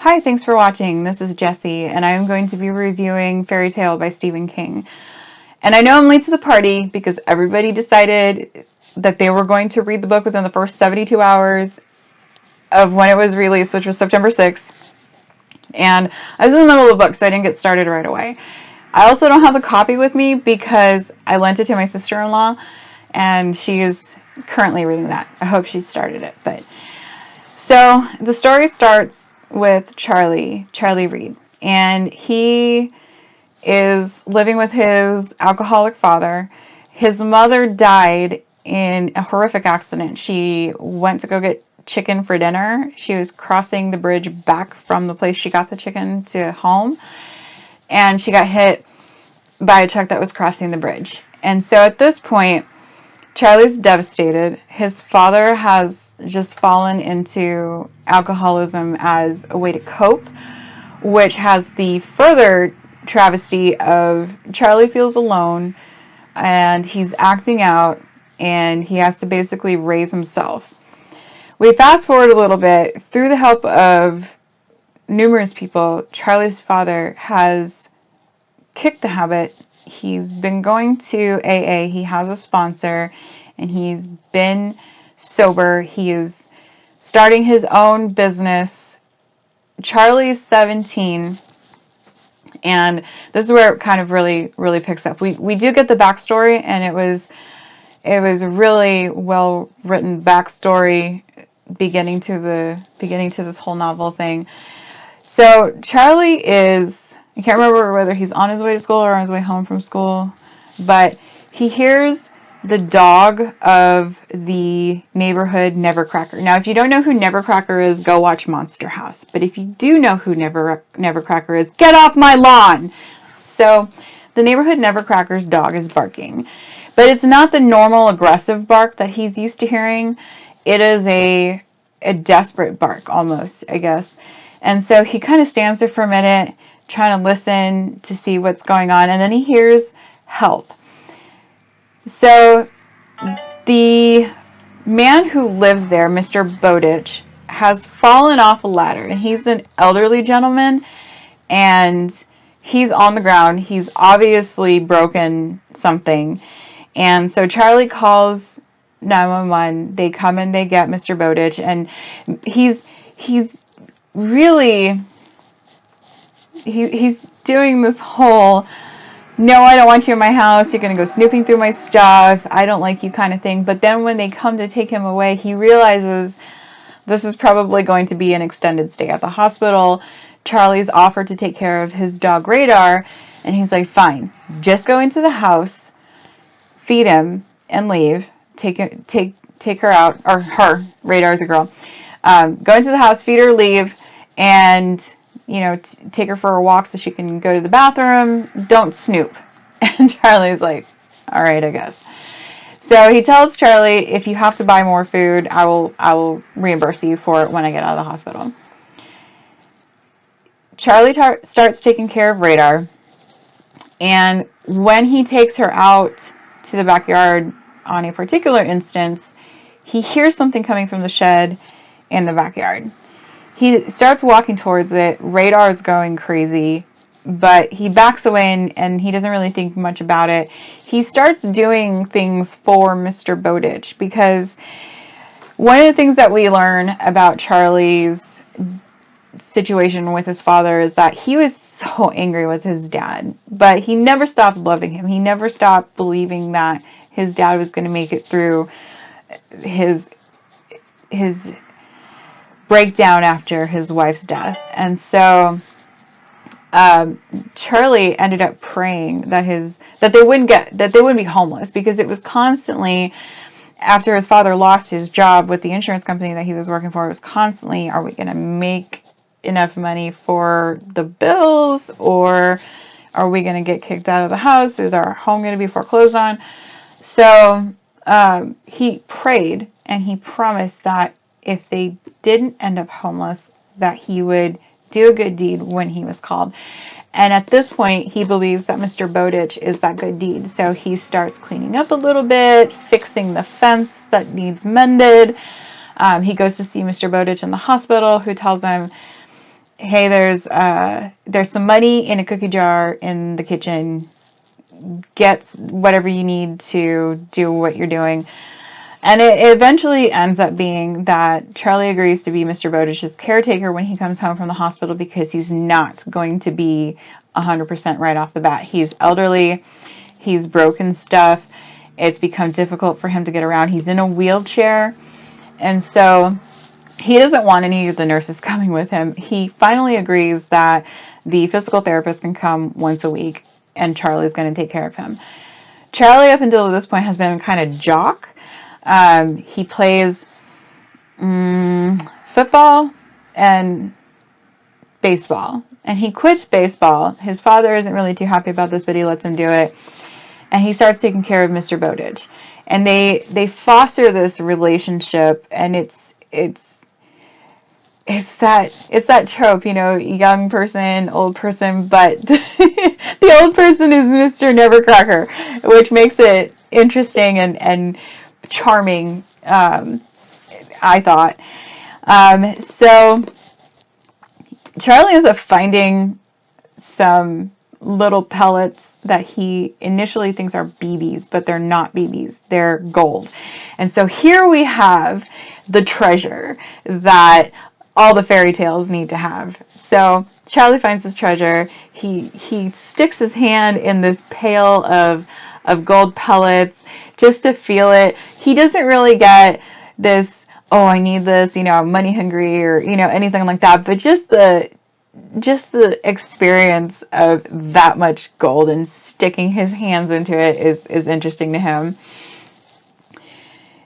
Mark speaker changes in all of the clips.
Speaker 1: Hi, thanks for watching. This is Jessie, and I am going to be reviewing Fairy Tale by Stephen King. And I know I'm late to the party because everybody decided that they were going to read the book within the first 72 hours of when it was released, which was September 6th. And I was in the middle of the book, so I didn't get started right away. I also don't have a copy with me because I lent it to my sister-in-law, and she is currently reading that. I hope she started it. So the story starts with Charlie Reed, and he is living with his alcoholic father. His mother died in a horrific accident. She went to go get chicken for dinner. She was crossing the bridge back from the place she got the chicken to home, and she got hit by a truck that was crossing the bridge. And so at this point, Charlie's devastated. His father has just fallen into alcoholism as a way to cope, which has the further travesty of Charlie feels alone and he's acting out and he has to basically raise himself. We fast forward a little bit. Through the help of numerous people, Charlie's father has kicked the habit. He's been going to AA. He has a sponsor, and he's been sober. He is starting his own business. Charlie's 17, and this is where it kind of really picks up. We do get the backstory, and it was a really well written backstory beginning to this whole novel thing. So Charlie is, I can't remember whether he's on his way to school or on his way home from school, but he hears the dog of the neighborhood Nevercracker. Now, if you don't know who Nevercracker is, go watch Monster House. But if you do know who Nevercracker is, get off my lawn! So, the neighborhood Nevercracker's dog is barking. But it's not the normal aggressive bark that he's used to hearing. It is a desperate bark, almost, I guess. And so he kind of stands there for a minute, trying to listen to see what's going on, and then he hears help. So the man who lives there, Mr. Bowditch, has fallen off a ladder, and he's an elderly gentleman, and he's on the ground. He's obviously broken something, and so Charlie calls 911. They come and they get Mr. Bowditch, and he's really he's doing this whole, no, I don't want you in my house, you're going to go snooping through my stuff, I don't like you kind of thing. But then when they come to take him away, he realizes this is probably going to be an extended stay at the hospital. Charlie's offered to take care of his dog Radar, and he's like, fine, just go into the house, feed him, and leave. Take her out, or her, Radar's a girl. Go into the house, feed her, leave, and take her for a walk so she can go to the bathroom. Don't snoop. And Charlie's like, all right, I guess. So he tells Charlie, if you have to buy more food, I will reimburse you for it when I get out of the hospital. Charlie starts taking care of Radar, and when he takes her out to the backyard on a particular instance, he hears something coming from the shed in the backyard. He starts walking towards it. Radar is going crazy, but he backs away and he doesn't really think much about it. He starts doing things for Mr. Bowditch, because one of the things that we learn about Charlie's situation with his father is that he was so angry with his dad, but he never stopped loving him. He never stopped believing that his dad was going to make it through his breakdown after his wife's death. And so Charlie ended up praying that they wouldn't be homeless, because it was constantly, after his father lost his job with the insurance company that he was working for, it was constantly, are we going to make enough money for the bills, or are we going to get kicked out of the house? Is our home going to be foreclosed on? So he prayed, and he promised that if they didn't end up homeless, that he would do a good deed when he was called. And at this point, he believes that Mr. Bowditch is that good deed. So he starts cleaning up a little bit, fixing the fence that needs mended. He goes to see Mr. Bowditch in the hospital, who tells him hey, there's some money in a cookie jar in the kitchen. Get whatever you need to do what you're doing. And it eventually ends up being that Charlie agrees to be Mr. Bowditch's caretaker when he comes home from the hospital, because he's not going to be 100% right off the bat. He's elderly, he's broken stuff, it's become difficult for him to get around. He's in a wheelchair, and so he doesn't want any of the nurses coming with him. He finally agrees that the physical therapist can come once a week, and Charlie's going to take care of him. Charlie, up until this point, has been kind of jock. He plays football and baseball, and he quits baseball. His father isn't really too happy about this, but he lets him do it, and he starts taking care of Mr. Bowditch, and they foster this relationship, and it's that trope, young person, old person, but the old person is Mr. Nevercracker, which makes it interesting and charming, I thought. So Charlie ends up finding some little pellets that he initially thinks are BBs, but they're not BBs, they're gold. And so here we have the treasure that all the fairy tales need to have. So Charlie finds this treasure. He sticks his hand in this pail of gold pellets just to feel it. He doesn't really get this, oh, I need this, I'm money hungry, or anything like that, but just the experience of that much gold and sticking his hands into it is interesting to him.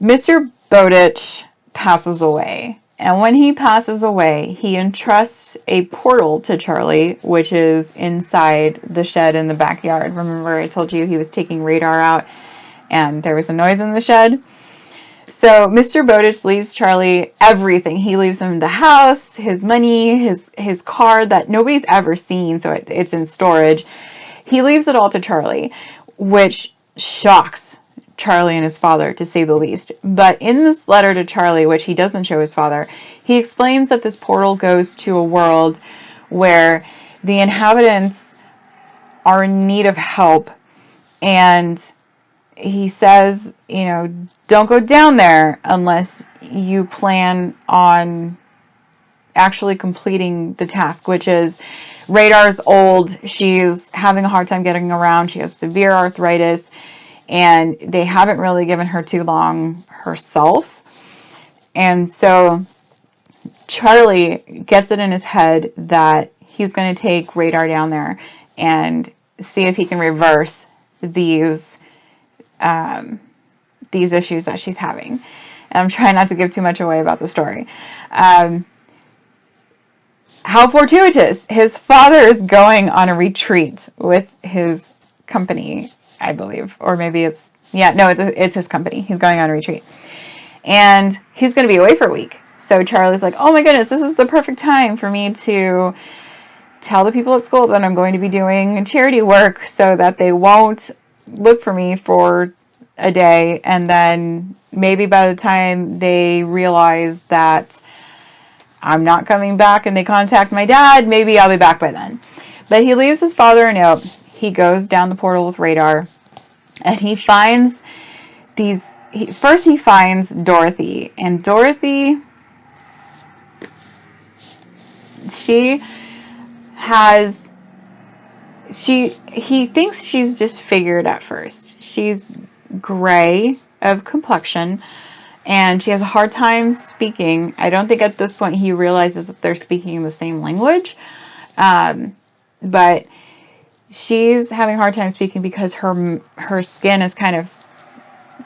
Speaker 1: Mr. Bowditch passes away. And when he passes away, he entrusts a portal to Charlie, which is inside the shed in the backyard. Remember, I told you he was taking Radar out and there was a noise in the shed? So Mr. Bowditch leaves Charlie everything. He leaves him the house, his money, his car that nobody's ever seen, so it's in storage. He leaves it all to Charlie, which shocks Charlie and his father, to say the least. But in this letter to Charlie, which he doesn't show his father, he explains that this portal goes to a world where the inhabitants are in need of help, and he says, don't go down there unless you plan on actually completing the task, which is Radar's old, she's having a hard time getting around, she has severe arthritis, and they haven't really given her too long herself. And so Charlie gets it in his head that he's going to take Radar down there and see if he can reverse these issues that she's having. And I'm trying not to give too much away about the story. How fortuitous. His father is going on a retreat with his company, I believe. Or maybe it's his company. He's going on a retreat. And he's going to be away for a week. So Charlie's like, oh my goodness, this is the perfect time for me to tell the people at school that I'm going to be doing charity work so that they won't look for me for a day, and then maybe by the time they realize that I'm not coming back and they contact my dad, maybe I'll be back by then. But he leaves his father a note. He goes down the portal with Radar, and he finds first he finds Dorothy, and Dorothy, he thinks she's disfigured at first. She's gray of complexion, and she has a hard time speaking. I don't think at this point he realizes that they're speaking the same language, but she's having a hard time speaking because her skin has kind of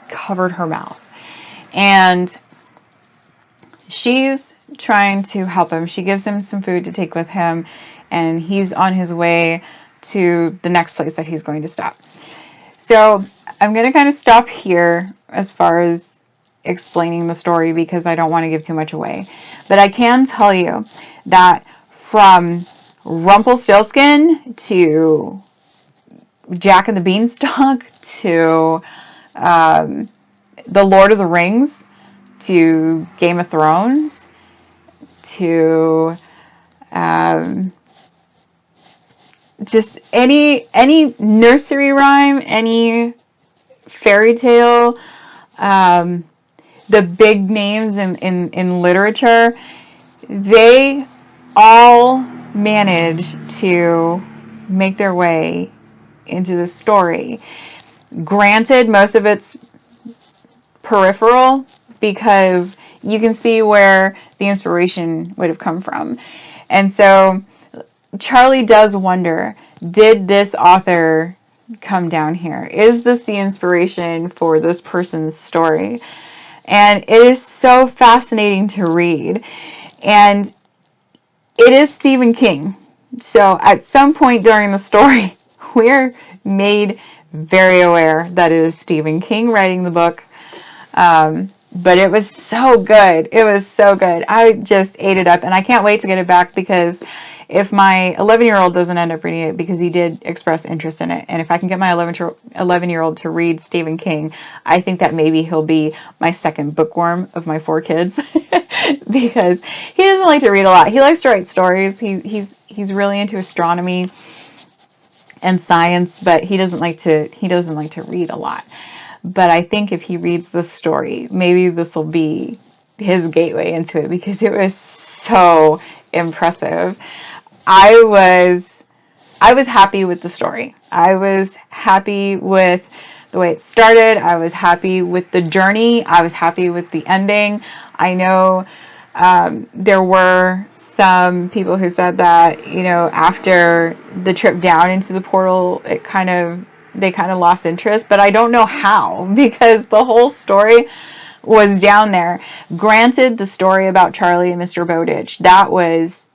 Speaker 1: covered her mouth, and she's trying to help him. She gives him some food to take with him, and he's on his way to the next place that he's going to stop. So I'm going to kind of stop here as far as explaining the story, because I don't want to give too much away. But I can tell you that from Rumpelstiltskin to Jack and the Beanstalk to The Lord of the Rings to Game of Thrones to Just any nursery rhyme, any fairy tale, the big names in literature, they all manage to make their way into the story. Granted, most of it's peripheral because you can see where the inspiration would have come from. And so Charlie does wonder, did this author come down here? Is this the inspiration for this person's story? And it is so fascinating to read. And it is Stephen King. So at some point during the story, we're made very aware that it is Stephen King writing the book. But it was so good. It was so good. I just ate it up, and I can't wait to get it back, because if my 11-year-old doesn't end up reading it, because he did express interest in it, and if I can get my 11-year-old to read Stephen King, I think that maybe he'll be my second bookworm of my 4 kids, because he doesn't like to read a lot. He likes to write stories. He's really into astronomy and science, but he doesn't like to read a lot. But I think if he reads this story, maybe this will be his gateway into it, because it was so impressive. I was happy with the story. I was happy with the way it started. I was happy with the journey. I was happy with the ending. I know there were some people who said that, after the trip down into the portal, they kind of lost interest, but I don't know how, because the whole story was down there. Granted, the story about Charlie and Mr. Bowditch, I was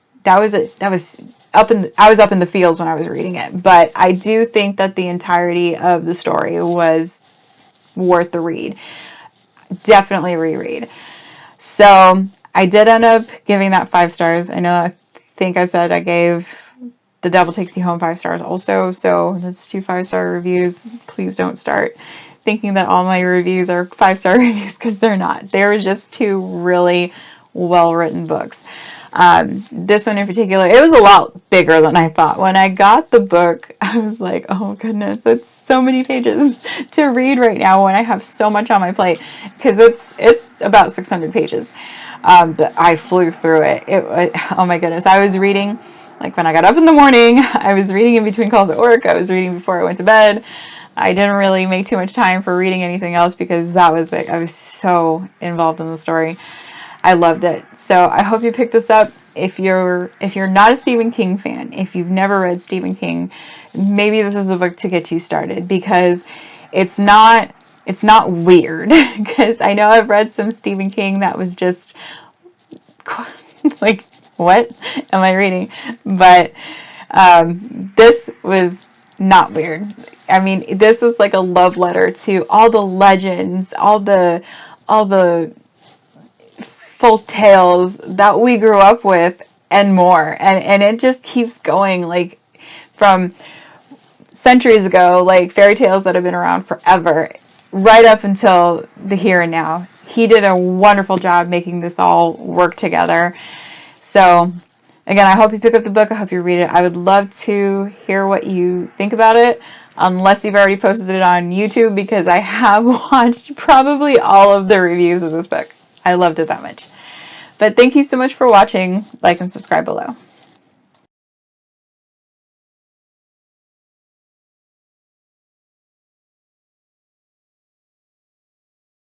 Speaker 1: up in the fields when I was reading it, but I do think that the entirety of the story was worth the read. Definitely reread. So I did end up giving that 5 stars. I think I said I gave The Devil Takes You Home 5 stars also, so that's 2 5-star reviews. Please don't start thinking that all my reviews are 5-star reviews, because they're not. They were just 2 really well-written books. This one in particular, it was a lot bigger than I thought. When I got the book, I was like, oh goodness, it's so many pages to read right now when I have so much on my plate, because it's about 600 pages. But I flew through it. Oh my goodness, I was reading. Like when I got up in the morning, I was reading in between calls at work, I was reading before I went to bed. I didn't really make too much time for reading anything else, because that was it. I was so involved in the story. I loved it. So I hope you pick this up. If you're not a Stephen King fan, if you've never read Stephen King, maybe this is a book to get you started, because it's not weird. Because I know I've read some Stephen King that was just like, what am I reading? But this was not weird. I mean, this is like a love letter to all the legends, all the folk tales that we grew up with, and more. And it just keeps going, like from centuries ago, like fairy tales that have been around forever, right up until the here and now. He did a wonderful job making this all work together. So again, I hope you pick up the book. I hope you read it. I would love to hear what you think about it, unless you've already posted it on YouTube, because I have watched probably all of the reviews of this book. I loved it that much. But thank you so much for watching. Like and subscribe below.